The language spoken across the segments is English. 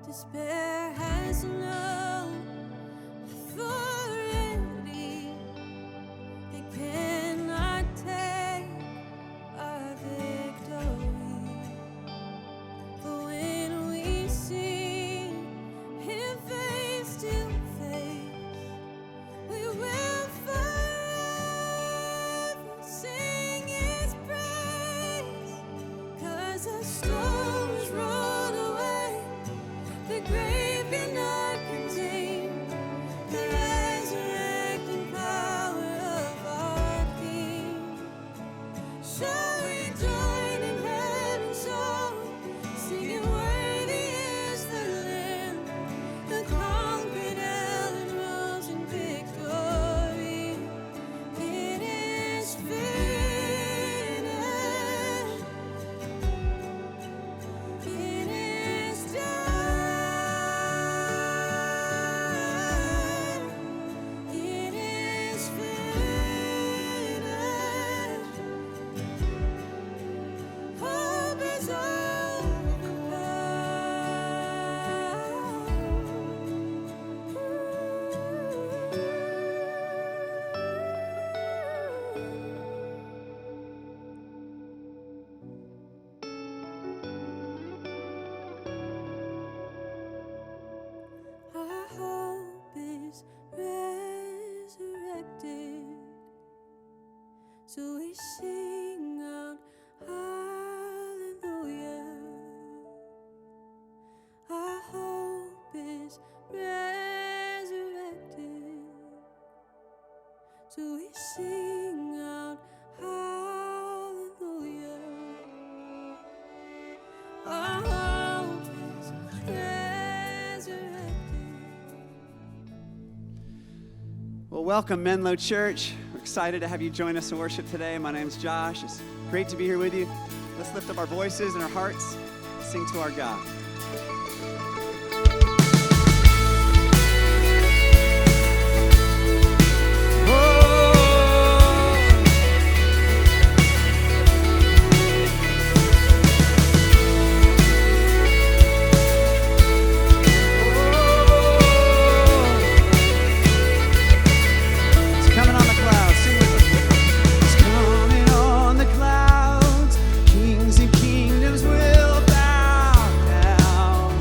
Despair has no authority. They cannot take our victory. But when we see Him face to face, we will forever sing His praise. 'Cause the storms rolled away, the grave cannot contain the resurrecting power of our King. So we join in heaven's song, singing, worthy is the Lamb, the conquered hell and rose in victory. It is finished. It is done. It is finished. Hope is Our hope is resurrected, so we sing out hallelujah. Our hope is resurrected, so we sing out hallelujah. Our hope is resurrected. Well, welcome, menlo.church. We're excited to have you join us in worship today. My name's Josh. It's great to be here with you. Let's lift up our voices and our hearts, sing to our God. It's coming on the clouds. Sing with us. It's coming on the clouds. Kings and kingdoms will bow down.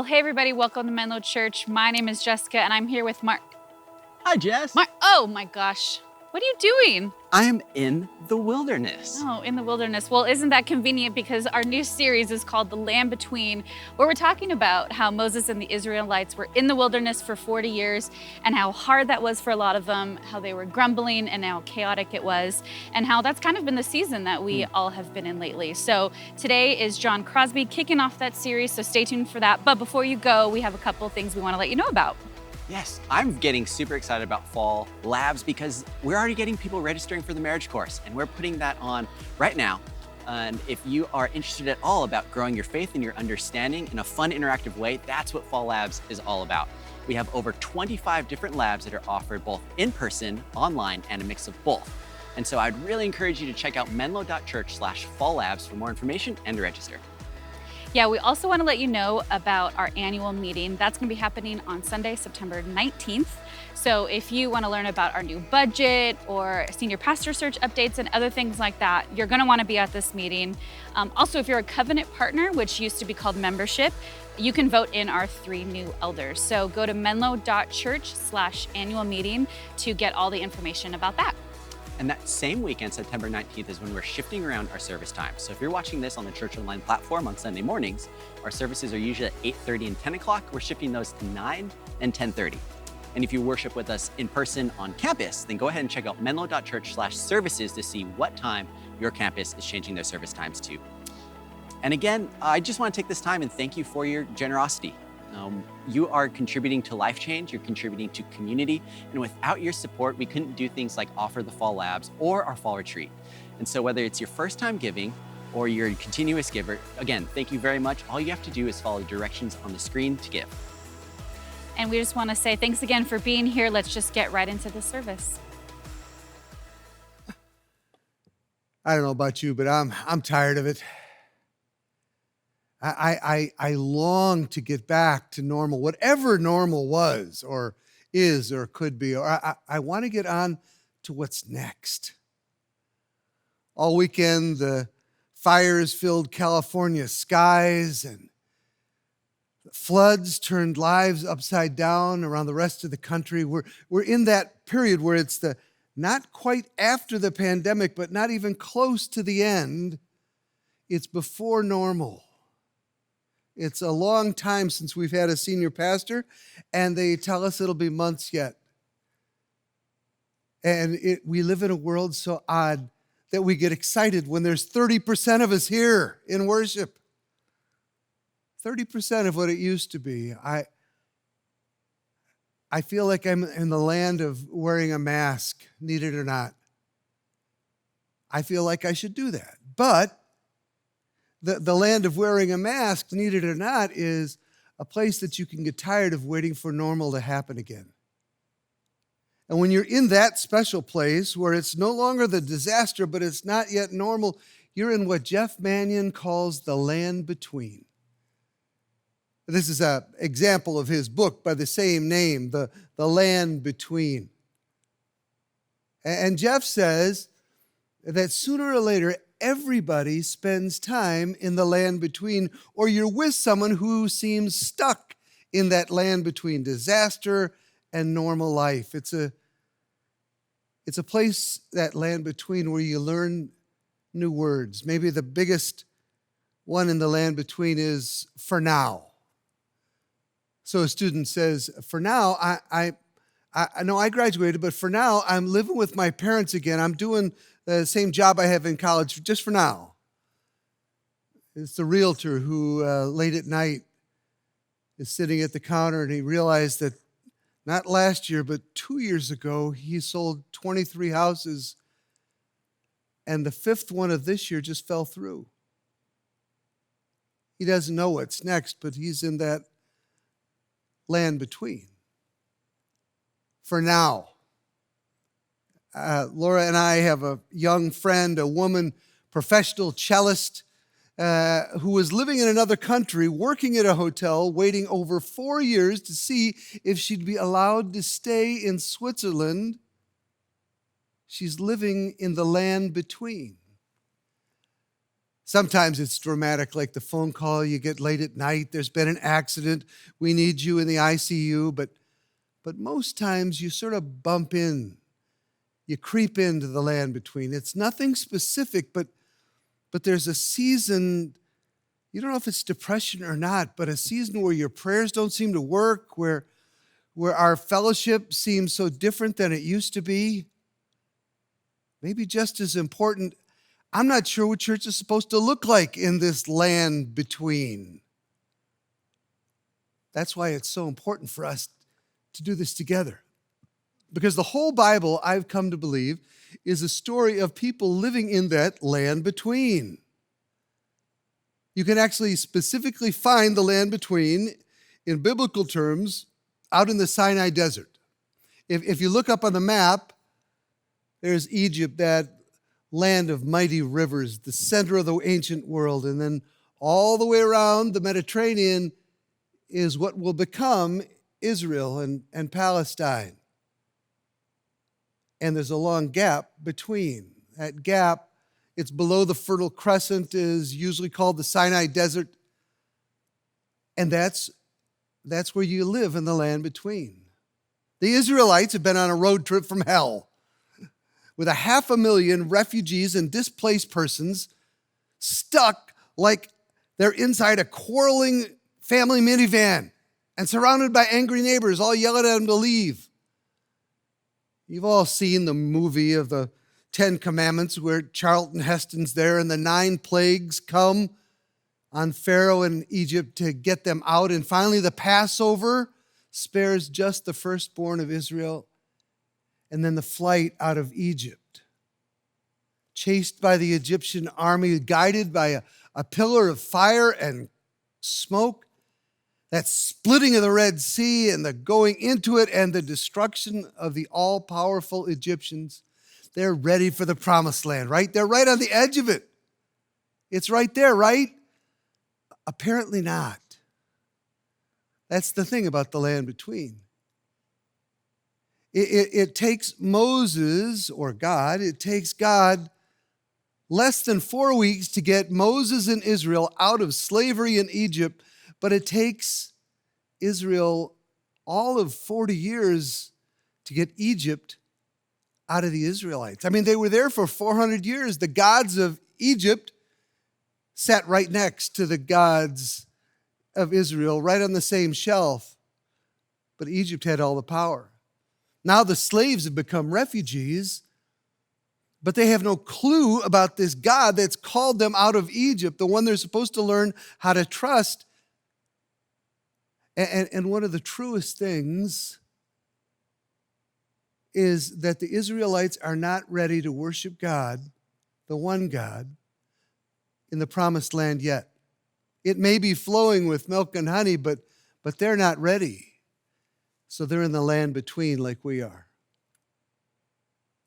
Well, hey everybody, welcome to menlo.church. My name is Jessica and I'm here with Mark. Hi, Jess. Oh my gosh, what are you doing? I am in the wilderness. Oh, in the wilderness. Well, isn't that convenient because our new series is called The Land Between, where we're talking about how Moses and the Israelites were in the wilderness for 40 years and how hard that was for a lot of them, how they were grumbling and how chaotic it was, and how that's kind of been the season that we all have been in lately. So today is John Crosby kicking off that series, so stay tuned for that. But before you go, we have a couple of things we want to let you know about. Yes, I'm getting super excited about Fall Labs because we're already getting people registering for the marriage course, and we're putting that on right now. And if you are interested at all about growing your faith and your understanding in a fun, interactive way, that's what Fall Labs is all about. We have over 25 different labs that are offered both in person, online, and a mix of both. And so I'd really encourage you to check out menlo.church/Fall Labs for more information and to register. Yeah, we also want to let you know about our annual meeting. That's going to be happening on Sunday, September 19th. So if you want to learn about our new budget or senior pastor search updates and other things like that, you're going to want to be at this meeting. Also, if you're a covenant partner, which used to be called membership, you can vote in our 3 new elders. So go to menlo.church/annual meeting to get all the information about that. And that same weekend, September 19th, is when we're shifting around our service time. So if you're watching this on the Church Online platform on Sunday mornings, our services are usually at 8:30 and 10 o'clock. We're shifting those to 9 and 10:30. And if you worship with us in person on campus, then go ahead and check out menlo.church/services to see what time your campus is changing their service times to. And again, I just want to take this time and thank you for your generosity. You are contributing to life change, you're contributing to community, and without your support, we couldn't do things like offer the Fall Labs or our Fall Retreat. And so whether it's your first time giving or you're a continuous giver, again, thank you very much. All you have to do is follow the directions on the screen to give. And we just want to say thanks again for being here. Let's just get right into the service. I don't know about you, but I'm tired of it. I long to get back to normal, whatever normal was or is or could be, or I want to get on to what's next. All weekend, the fires filled California skies and floods turned lives upside down around the rest of the country. We're in that period where it's the not quite after the pandemic, but not even close to the end. It's before normal. It's a long time since we've had a senior pastor, and they tell us it'll be months yet. And we live in a world so odd that we get excited when there's 30% of us here in worship. 30% of what it used to be. I feel like I'm in the land of wearing a mask, need it or not. I feel like I should do that. But the land of wearing a mask, need it or not, is a place that you can get tired of waiting for normal to happen again. And when you're in that special place where it's no longer the disaster, but it's not yet normal, you're in what Jeff Mannion calls the land between. This is an example of his book by the same name, The Land Between. And Jeff says that sooner or later, everybody spends time in the land between, or you're with someone who seems stuck in that land between disaster and normal life. It's a place, that land between, where you learn new words. Maybe the biggest one in the land between is for now. So a student says, for now, I know I graduated, but for now, I'm living with my parents again. I'm doing the same job I have in college, just for now. It's the realtor who late at night is sitting at the counter, and he realized that not last year, but 2 years ago, he sold 23 houses, and the 5th one of this year just fell through. He doesn't know what's next, but he's in that land between. For now. Laura and I have a young friend, a woman, professional cellist, who was living in another country, working at a hotel, waiting over 4 years to see if she'd be allowed to stay in Switzerland. She's living in the land between. Sometimes it's dramatic, like the phone call, you get late at night, there's been an accident, we need you in the ICU, but most times you sort of bump in, you creep into the land between. It's nothing specific, but there's a season, you don't know if it's depression or not, but a season where your prayers don't seem to work, where our fellowship seems so different than it used to be. Maybe just as important, I'm not sure what church is supposed to look like in this land between. That's why it's so important for us to do this together. Because the whole Bible, I've come to believe, is a story of people living in that land between. You can actually specifically find the land between, in biblical terms, out in the Sinai desert. If you look up on the map, there's Egypt, that land of mighty rivers, the center of the ancient world. And then all the way around the Mediterranean is what will become Israel and Palestine. And there's a long gap between. That gap, it's below the Fertile Crescent, is usually called the Sinai Desert. And that's where you live in the land between. The Israelites have been on a road trip from hell, with 500,000 refugees and displaced persons stuck like they're inside a quarreling family minivan and surrounded by angry neighbors, all yelling at them to leave. You've all seen the movie of the 10 Commandments where Charlton Heston's there and the 9 plagues come on Pharaoh and Egypt to get them out. And finally, the Passover spares just the firstborn of Israel. And then the flight out of Egypt, chased by the Egyptian army, guided by a pillar of fire and smoke, that splitting of the Red Sea and the going into it and the destruction of the all-powerful Egyptians. They're ready for the promised land, right? They're right on the edge of it. It's right there, right? Apparently not. That's the thing about the land between. It takes Moses, or God, it takes God less than 4 weeks to get Moses and Israel out of slavery in Egypt, but it takes Israel all of 40 years to get Egypt out of the Israelites. I mean, they were there for 400 years. The gods of Egypt sat right next to the gods of Israel, right on the same shelf, but Egypt had all the power. Now the slaves have become refugees, but they have no clue about this God that's called them out of Egypt, the one they're supposed to learn how to trust. And one of the truest things is that the Israelites are not ready to worship God, the one God, in the promised land yet. It may be flowing with milk and honey, but they're not ready. So they're in the land between like we are.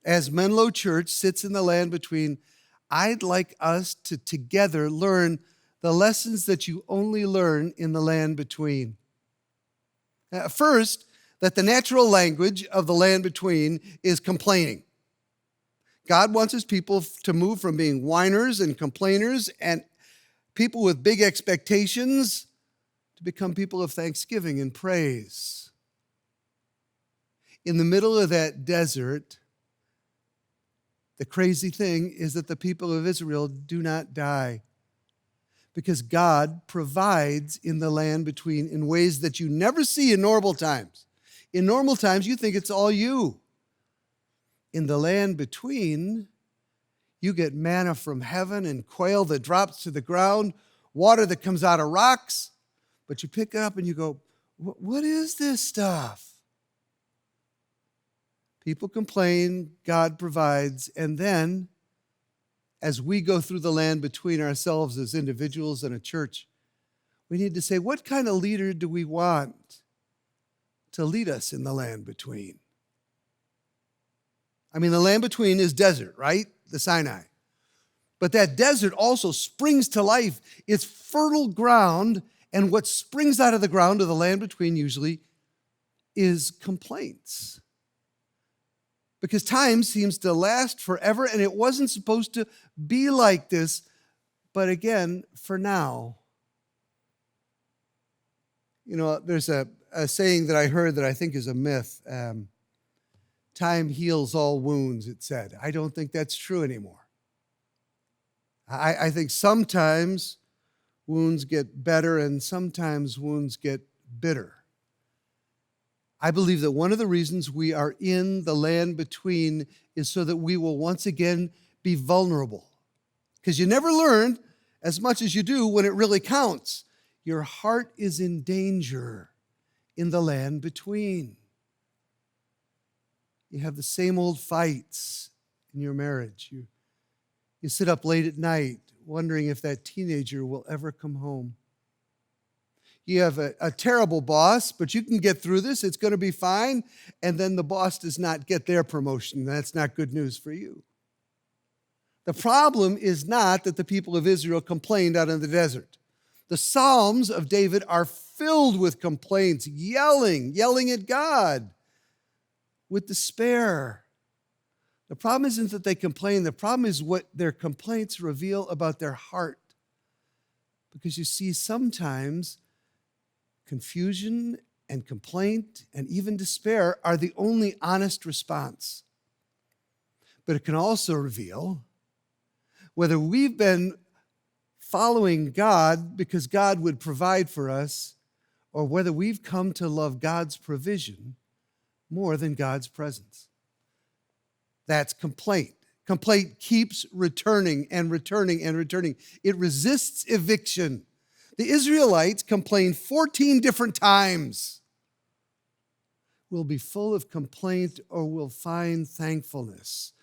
As Menlo.church sits in the land between, I'd like us to together learn the lessons that you only learn in the land between. First, that the natural language of the land between is complaining. God wants his people to move from being whiners and complainers and people with big expectations to become people of thanksgiving and praise. In the middle of that desert, the crazy thing is that the people of Israel do not die, because God provides in the land between in ways that you never see in normal times. In normal times, you think it's all you. In the land between, you get manna from heaven and quail that drops to the ground, water that comes out of rocks, but you pick it up and you go, what is this stuff? People complain, God provides, and then as we go through the land between ourselves as individuals and a church, we need to say, what kind of leader do we want to lead us in the land between? I mean, the land between is desert, right? The Sinai. But that desert also springs to life. It's fertile ground, and what springs out of the ground of the land between usually is complaints. Because time seems to last forever, and it wasn't supposed to be like this. But again, for now. You know, there's a saying that I heard that I think is a myth. Time heals all wounds, it said. I don't think that's true anymore. I think sometimes wounds get better and sometimes wounds get bitter. I believe that one of the reasons we are in the land between is so that we will once again be vulnerable. Because you never learn as much as you do when it really counts. Your heart is in danger in the land between. You have the same old fights in your marriage. You sit up late at night wondering if that teenager will ever come home. You have a terrible boss, but you can get through this. It's going to be fine. And then the boss does not get their promotion. That's not good news for you. The problem is not that the people of Israel complained out in the desert. The Psalms of David are filled with complaints, yelling at God with despair. The problem isn't that they complain. The problem is what their complaints reveal about their heart. Because you see, sometimes confusion and complaint and even despair are the only honest response. But it can also reveal whether we've been following God because God would provide for us, or whether we've come to love God's provision more than God's presence. That's complaint. Complaint keeps returning and returning and returning. It resists eviction. The Israelites complained 14 different times. We'll be full of complaint or we'll find thankfulness.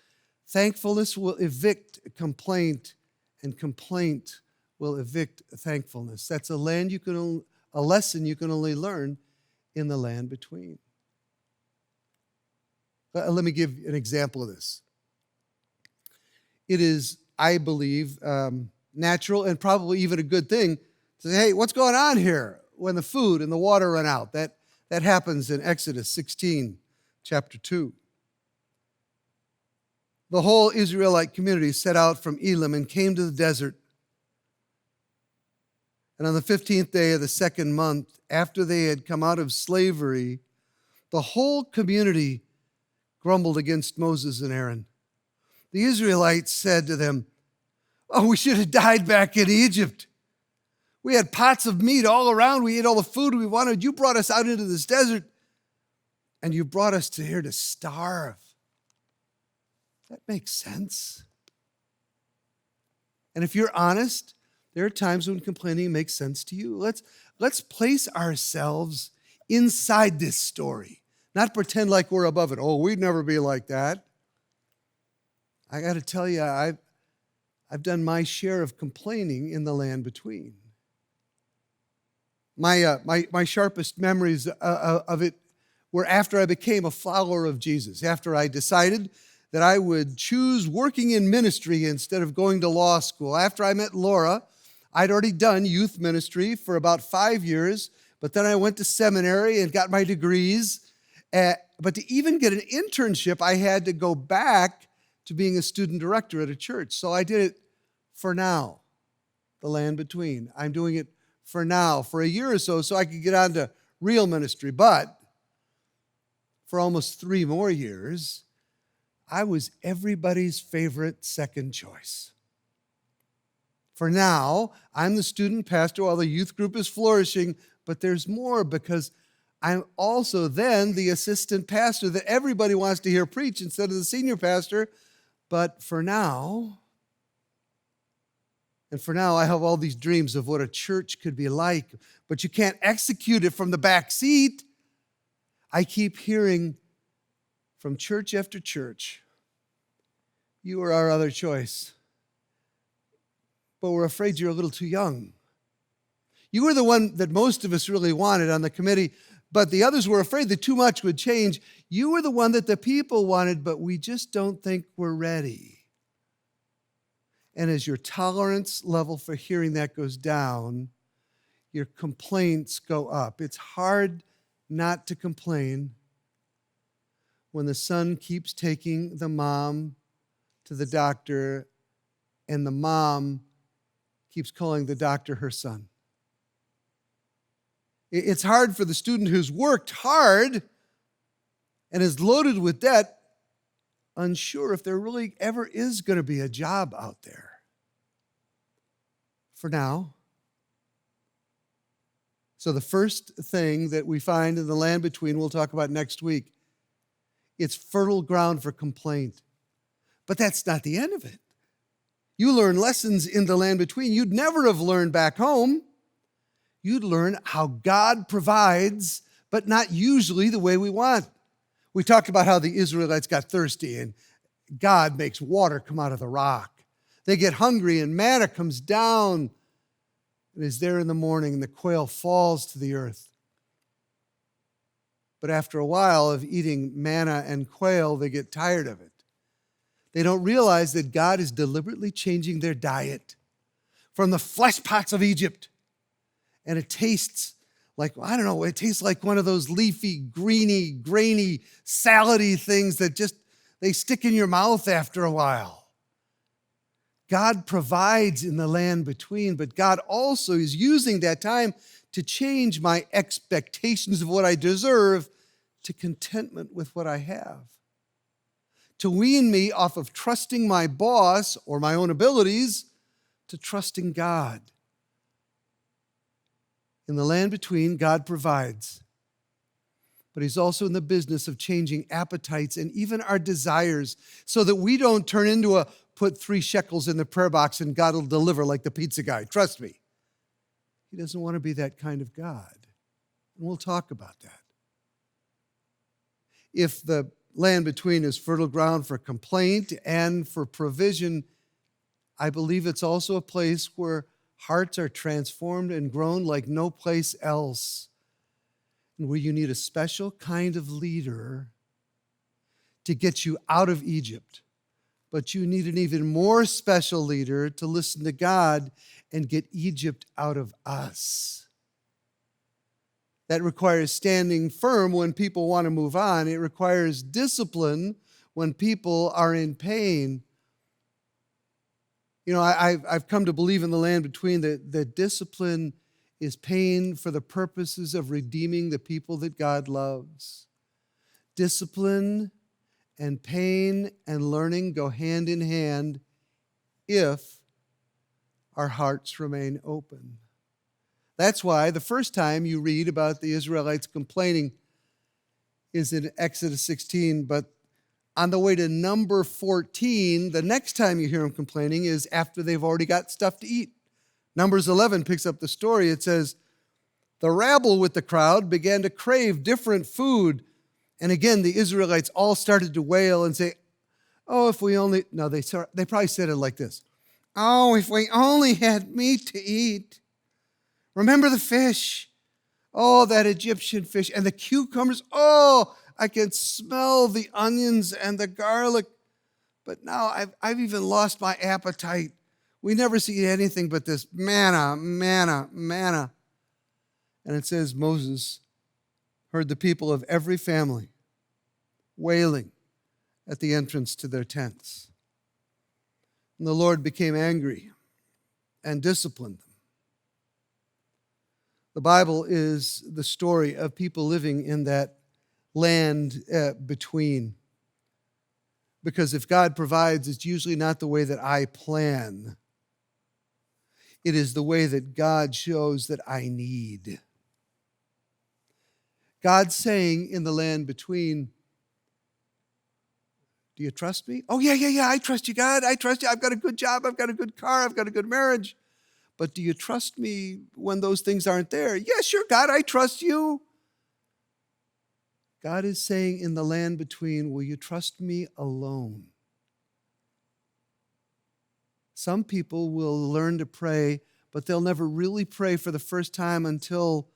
Thankfulness will evict complaint, and complaint will evict thankfulness. That's a lesson you can only learn in the land between. Let me give an example of this. It is, I believe, natural and probably even a good thing to say, hey, what's going on here when the food and the water run out? That happens in Exodus 16, chapter 2. The whole Israelite community set out from Elim and came to the desert. And on the 15th day of the second month, after they had come out of slavery, the whole community grumbled against Moses and Aaron. The Israelites said to them, oh, we should have died back in Egypt. We had pots of meat all around. We ate all the food we wanted. You brought us out into this desert, and you brought us to here to starve. That makes sense. And if you're honest, there are times when complaining makes sense to you. Let's place ourselves inside this story, not pretend like we're above it. Oh, we'd never be like that. I got to tell you, I've done my share of complaining in the land between. My sharpest memories of it were after I became a follower of Jesus, after I decided that I would choose working in ministry instead of going to law school. After I met Laura, I'd already done youth ministry for about 5 years, but then I went to seminary and got my degrees. But to even get an internship, I had to go back to being a student director at a church. So I did it for now, the land between. I'm doing it for now, for a year or so I could get on to real ministry. But for almost 3 more years, I was everybody's favorite second choice. For now, I'm the student pastor while the youth group is flourishing, but there's more because I'm also then the assistant pastor that everybody wants to hear preach instead of the senior pastor. But for now, I have all these dreams of what a church could be like, but you can't execute it from the back seat. I keep hearing from church after church, you are our other choice, but we're afraid you're a little too young. You were the one that most of us really wanted on the committee, but the others were afraid that too much would change. You were the one that the people wanted, but we just don't think we're ready. And as your tolerance level for hearing that goes down, your complaints go up. It's hard not to complain when the son keeps taking the mom to the doctor and the mom keeps calling the doctor her son. It's hard for the student who's worked hard and is loaded with debt, unsure if there really ever is going to be a job out there. For now. So the first thing that we find in the land between, we'll talk about next week, it's fertile ground for complaint. But that's not the end of it. You learn lessons in the land between you'd never have learned back home. You'd learn how God provides, but not usually the way we want. We talked about how the Israelites got thirsty and God makes water come out of the rock. They get hungry and manna comes down and is there in the morning and the quail falls to the earth. But after a while of eating manna and quail, they get tired of it. They don't realize that God is deliberately changing their diet from the flesh pots of Egypt. And it tastes like, I don't know, it tastes like one of those leafy, greeny, grainy, salady things that just, they stick in your mouth after a while. God provides in the land between, but God also is using that time to change my expectations of what I deserve to contentment with what I have. To wean me off of trusting my boss or my own abilities to trusting God. In the land between, God provides. But he's also in the business of changing appetites and even our desires so that we don't turn into a put 3 shekels in the prayer box and God will deliver like the pizza guy. Trust me. He doesn't want to be that kind of God. And we'll talk about that. If the land between is fertile ground for complaint and for provision, I believe it's also a place where hearts are transformed and grown like no place else, and where you need a special kind of leader to get you out of Egypt. But you need an even more special leader to listen to God and get Egypt out of us. That requires standing firm when people want to move on. It requires discipline when people are in pain. You know, I've come to believe in the land between that discipline is pain for the purposes of redeeming the people that God loves. Discipline and pain and learning go hand in hand if our hearts remain open. That's why the first time you read about the Israelites complaining is in Exodus 16, but on the way to number 14, the next time you hear them complaining is after they've already got stuff to eat. Numbers 11 picks up the story. It says, the rabble with the crowd began to crave different food. And again, the Israelites all started to wail and say, oh, if we only, no, they probably said it like this. Oh, if we only had meat to eat. Remember the fish. Oh, that Egyptian fish. And the cucumbers. Oh, I can smell the onions and the garlic. But now I've even lost my appetite. We never see anything but this manna, manna, manna. And it says Moses heard the people of every family wailing at the entrance to their tents. And the Lord became angry and disciplined them. The Bible is the story of people living in that land between. Because if God provides, it's usually not the way that I plan. It is the way that God shows that I need. God's saying in the land between, do you trust me? Oh, yeah, I trust you, God. I trust you. I've got a good job. I've got a good car. I've got a good marriage. But do you trust me when those things aren't there? Yeah, sure, God, I trust you. God is saying in the land between, will you trust me alone? Some people will learn to pray, but they'll never really pray for the first time until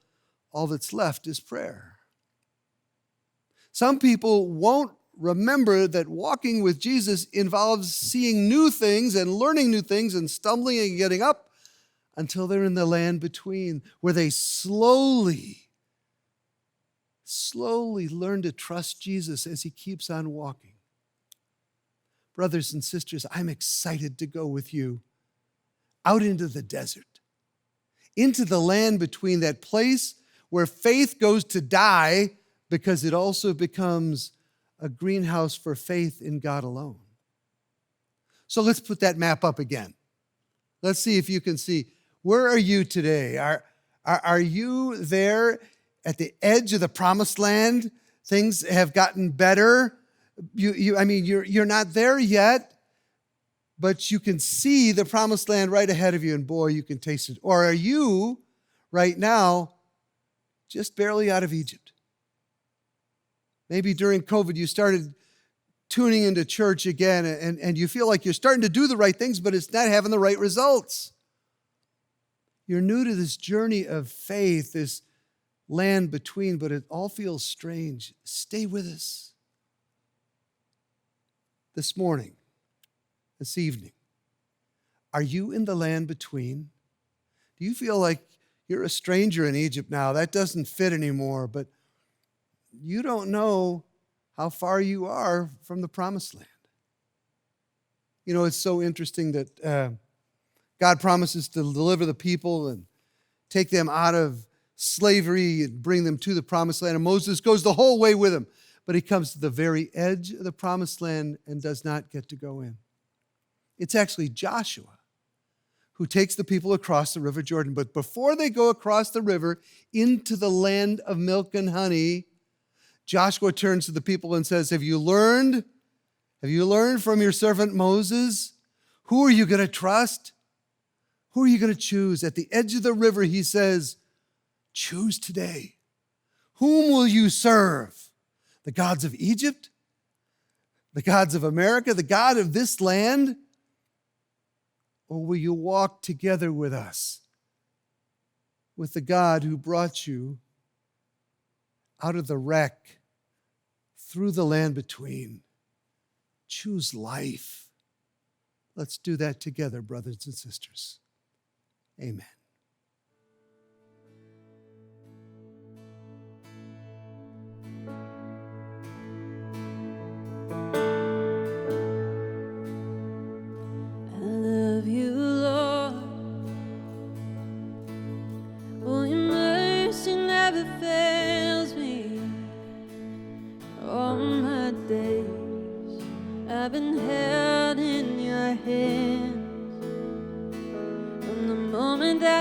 all that's left is prayer. Some people won't remember that walking with Jesus involves seeing new things and learning new things and stumbling and getting up until they're in the land between, where they slowly learn to trust Jesus as he keeps on walking. Brothers and sisters, I'm excited to go with you. out into the desert, into the land between, that place where faith goes to die because it also becomes a greenhouse for faith in God alone. So let's put that map up again. Let's see if you can see. Where are you today? Are you there at the edge of the promised land? Things have gotten better. You're not there yet, but you can see the promised land right ahead of you, and boy, you can taste it. Or are you right now just barely out of Egypt? Maybe during COVID you started tuning into church again, and you feel like you're starting to do the right things, but it's not having the right results. You're new to this journey of faith, this land between, but it all feels strange. Stay with us. This morning, this evening, are you in the land between? Do you feel like you're a stranger in Egypt now? That doesn't fit anymore, but you don't know how far you are from the promised land. You know, it's so interesting that God promises to deliver the people and take them out of slavery and bring them to the promised land. And Moses goes the whole way with him, but he comes to the very edge of the promised land and does not get to go in. It's actually Joshua who takes the people across the River Jordan. But before they go across the river into the land of milk and honey, Joshua turns to the people and says, Have you learned from your servant Moses? Who are you going to trust? Who are you going to choose? At the edge of the river, he says, choose today. Whom will you serve? The gods of Egypt? The gods of America? The God of this land? Or will you walk together with us, with the God who brought you out of the wreck, through the land between? Choose life. Let's do that together, brothers and sisters. Amen. I love you, Lord. Oh, your mercy never fails me. All my days I've been held in your hands. From the moment that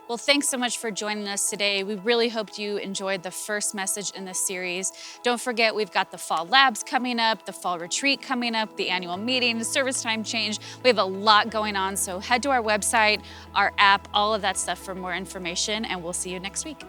Well, thanks so much for joining us today. We really hoped you enjoyed the first message in this series. Don't forget, we've got the fall labs coming up, the fall retreat coming up, the annual meeting, the service time change. We have a lot going on, so head to our website, our app, all of that stuff for more information, and we'll see you next week.